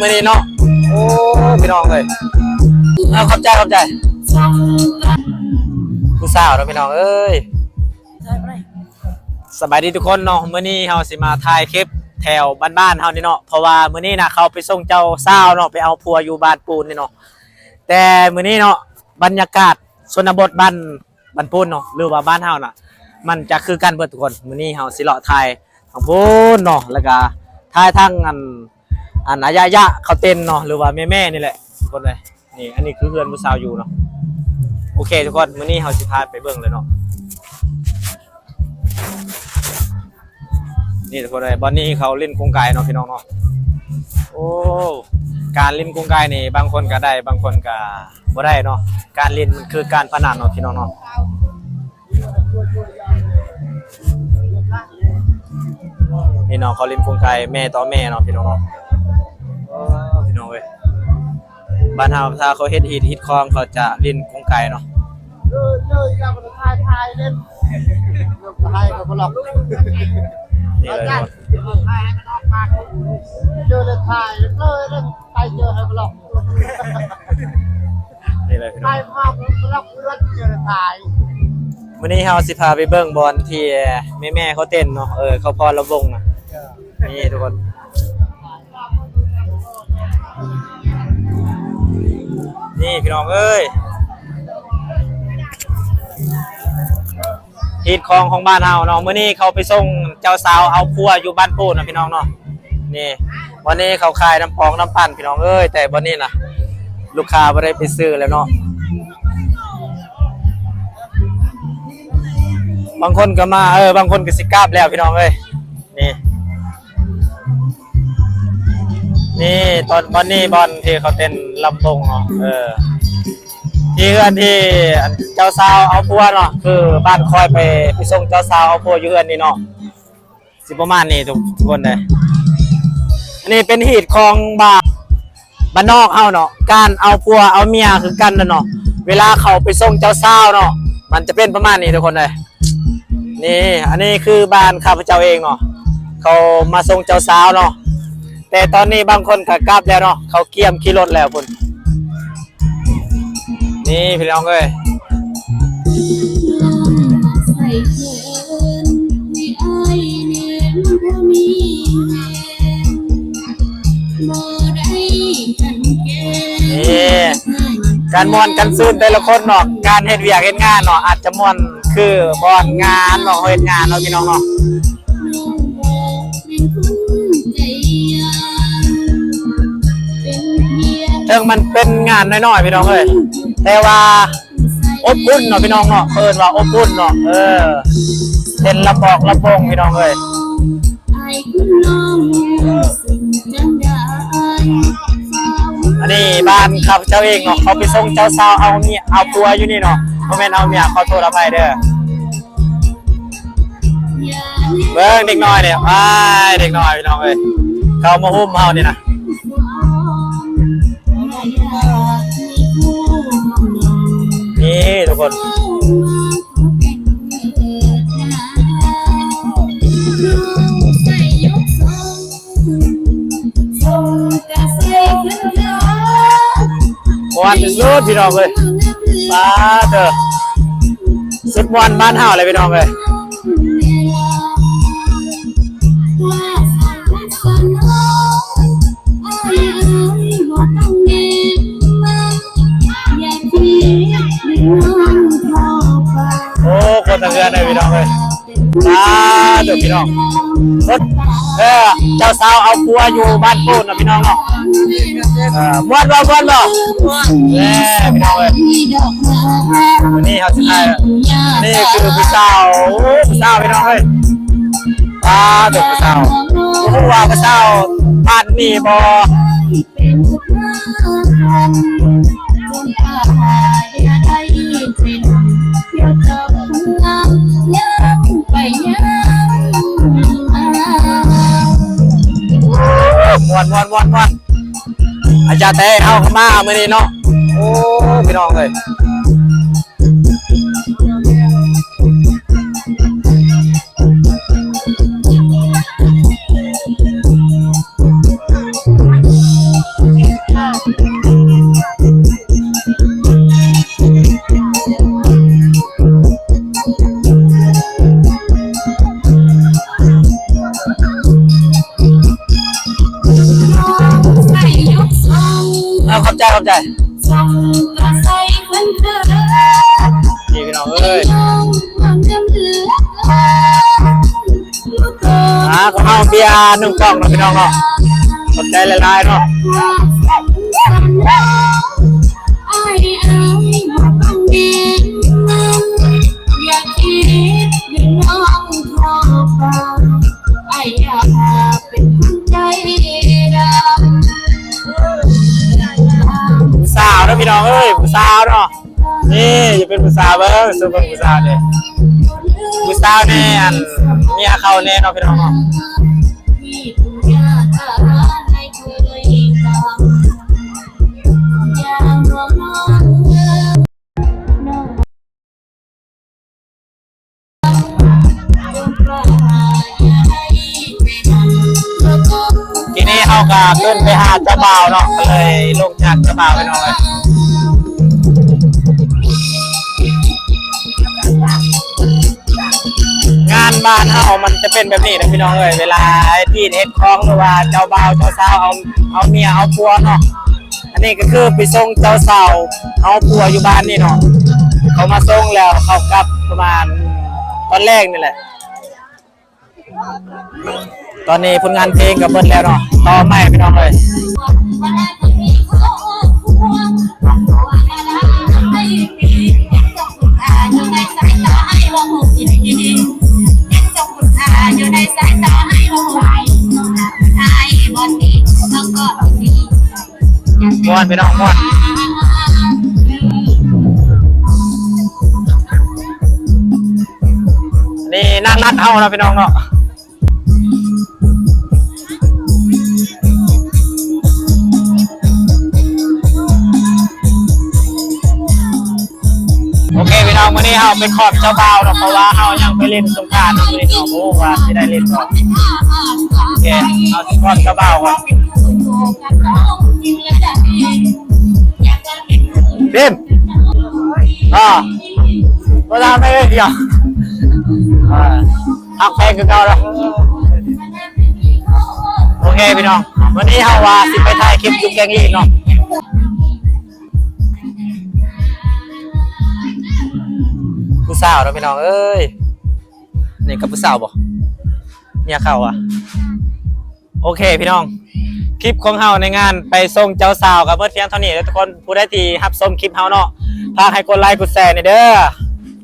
มือนี้เนาะโอ้พี่น้องเลยเอาขอบใจผู้สาวเนาะพี่น้องเอ้ยสบายดีทุกคนเนาะมื้อนี้เฮาสิมาถ่ายคลิปแถวบ้านๆเฮานี่เนาะเพราะว่ามื้อนี้นะเขาไปส่งเจ้าสาวเนาะไปเอาผัวอยู่บ้านปูนนี่เนาะแต่มื้อนี้เนาะบรรยากาศชนบทบ้านปูนเนาะหรือว่าบ้านเฮาน่ะมันจะคือกันเบิดทุกคนมื้อนี้เฮาสิเลาะถ่ายทางปูนเนาะแล้วก็ถ่ายทางอันอายะเขาเต้นเนาะหรือว่าแม่นี่แหละทุกคนเลยนี่อันนี้คือเพื่อนผู้สาวอยู่เนาะโอเคทุกคนมื้อนี้เฮาสิพาไปเบิ่งเลยเนาะนี่ทุกคนเลยบอนนี้เขาเล่นกงไก่เนาะพี่น้องเนาะโอ้การเล่นกงไก่นี่บางคนก็ได้บางคนก็บ่ได้เนาะการเล่นมันคือการพนันเนาะพี่น้องเนาะนี่น้องเขาเล่นกงไก่แม่ต่อแม่เนาะพี่น้องเนาะพี่น้องเว้ยบ้านเฮาถ้าเขาเฮ็ดฮิตคองเขาจะเล่นกงไก่เนาะเล่นไทยกับพลังนี่เลยเจอเลยไทยเล่นไทยเจอให้พลังนี่เลยไทยมากพลังเลือดเจอเลยไทยวันนี้เฮาสิพาไปเบิ่งบอลที่แม่เขาเต้นเนาะเขาพอระวงนะนี่ทุกคนนี่พี่น้องเอ้ยฮีทของบ้านเฮาเนาะมื้อนี้เขาไปส่งเจ้าสาวเอาผัวอยู่บ้านปูนนะพี่น้องเนาะนี่วันนี้เขาขายน้ำปองน้ำปั่นพี่น้องเอ้ยแต่วันนี้นะลูกค้าไม่ได้ไปซื้อแล้วเนาะบางคนก็มาบางคนก็สิกราบแล้วพี่น้องเอ้ยนี่ตอนวันนี้บอลที่เขาเต้นลำวงเนาะที่เฮือนที่เจ้าสาวเอาผัวเนาะคือบ้านคอยไปส่งเจ้าสาวเอาผัวอยู่เฮือนนี่เนาะสิประมาณนี้ทุกคนเลยอันนี้เป็นฮีทของบ้านนอกเฮาเนาะการเอาผัวเอาเมียคือกันนะเนาะเวลาเขาไปส่งเจ้าสาวเนาะมันจะเป็นประมาณนี้ทุกคนเลยนี่อันนี้คือบ้านข้าพเจ้าเองเนาะเขามาส่งเจ้าสาวเนาะแต่ตอนนี้บางคนก็กลับแล้วเนาะเขาเกี่ยมขี่รถแล้วพุ่นนี่พี่น้องเอ้ยนี่การม่วนกันซื่นแต่ละคนเนาะการเฮ็ดเวียกเฮ็ดงานเนาะอาจจะม่วนคือบอนงานเนาะเฮ็ดงานเนาะพี่น้องเนาะเรื่องมันเป็นงานน้อยๆพี่น้องเอ้ยแต่ว่าอบอุ่นเนาะพี่น้องเนาะเอิ้นว่าอบอุ่นเนาะเป็นระบอกระบงพี่น้องเอ้ยอันนี้บ้านข้าพเจ้าเองเนาะเขาไปส่งเจ้าสาวเอาเมียเอาผัวอยู่นี่เนาะบ่แม่นเอาเมียขอโทษอภัยเด้อเบิ่งเด็กน้อยเนี่ยเด็กน้อยพี่น้องเอ้ยเขามาหุ้มเฮานี่นะนี่ทุกคนวันสุดพี่น้องเลยป้าเด้อสุดวันบ้านเฮาเลยพี่น้องเลยโอ้คนทางเรือเลยพี่น้องเลยป้าเด้อพี่น้องรถเจ้าสาวเอาผัวอยู่บ้านปูนนะพี่น้องเนาะม้วนบ่พี่น้องเลยนี่เขาจะนี่คือผู้สาวพี่น้องเลยป้าเด็กผู้สาวผู้ว่าผู้สาวบ้านนี่บ่ม้วนอาจารย์เต้เอาเข้ามาเมื่อนี้เนาะโอ้พี่น้องเลย น ขอบใจนี่พี่น้องเอ้ยก็เอาเบียร์1กล่องเนาะพี่น้องเนาะขอบใจหลายๆเนาะผู้สาวนะพี่น้องเอ้ยผู้สาวเนาะนี่จะเป็นผู้สาวเบิ้งสู้เป็นผู้สาวเนี่ยผู้สาวเนี่ยอันเมียเขาเนี่ยเนาะพี่น้องเนาะทีนี้เขาก็ขึ้นไปหาเจ้าบ่าวเนาะก็เลยลงจากเจ้าบ่าวไปหน่อยงานบ้านเฮามันจะเป็นแบบนี้นะพี่น้องเอ้ยเวลาไอ้ที่เฮ็ดคล้องหรือว่าเจ้าบ่าวเจ้าสาวเอาเมียเอาผัวเนาะอันนี้ก็คือไปส่งเจ้าสาวเอาผัวอยู่บ้านนี่เนาะเขามาส่งแล้วเขากลับประมาณตอนแรกนี่แหละตอนนี้ผลงานเพลงกับเบิ้ลแล้วเนาะต่อใหม่พี่น้องเลยม้วนพี่น้องม้วนนี่นั่งนัดเอานะพี่น้องเนาะโอเคพี่น้องวันนี้เราไปขอบเจ้าบ่าวเนาะเพราะว่าเรายังไปเล่นสงกรานต์วันนี้เนาะโอ้ว่าที่ได้เล่นก่อนโอเคเอาขอบเจ้าบ่าวก่อนบิมเวลาไม่ได้เกี่ยวทักเพลงคือเก่าแล้วโอเคพี่น้องวันนี้เราว่าสิไปถ่ายคลิปยุคแกงลีเนาะผู้สาวเนาะพี่น้องเอ้ยนี่กับผู้สาวบ่เนี่ยเข้าอ่ะโอเคพี่น้องคลิปของเฮาในงานไปส่งเจ้าสาวกับเมื่อเที่ยงเท่านี้แล้วทุกคนผู้ได้ที่รับชมคลิปเฮาเนาะฝากให้กดไลค์กดแชร์หน่อยเด้อ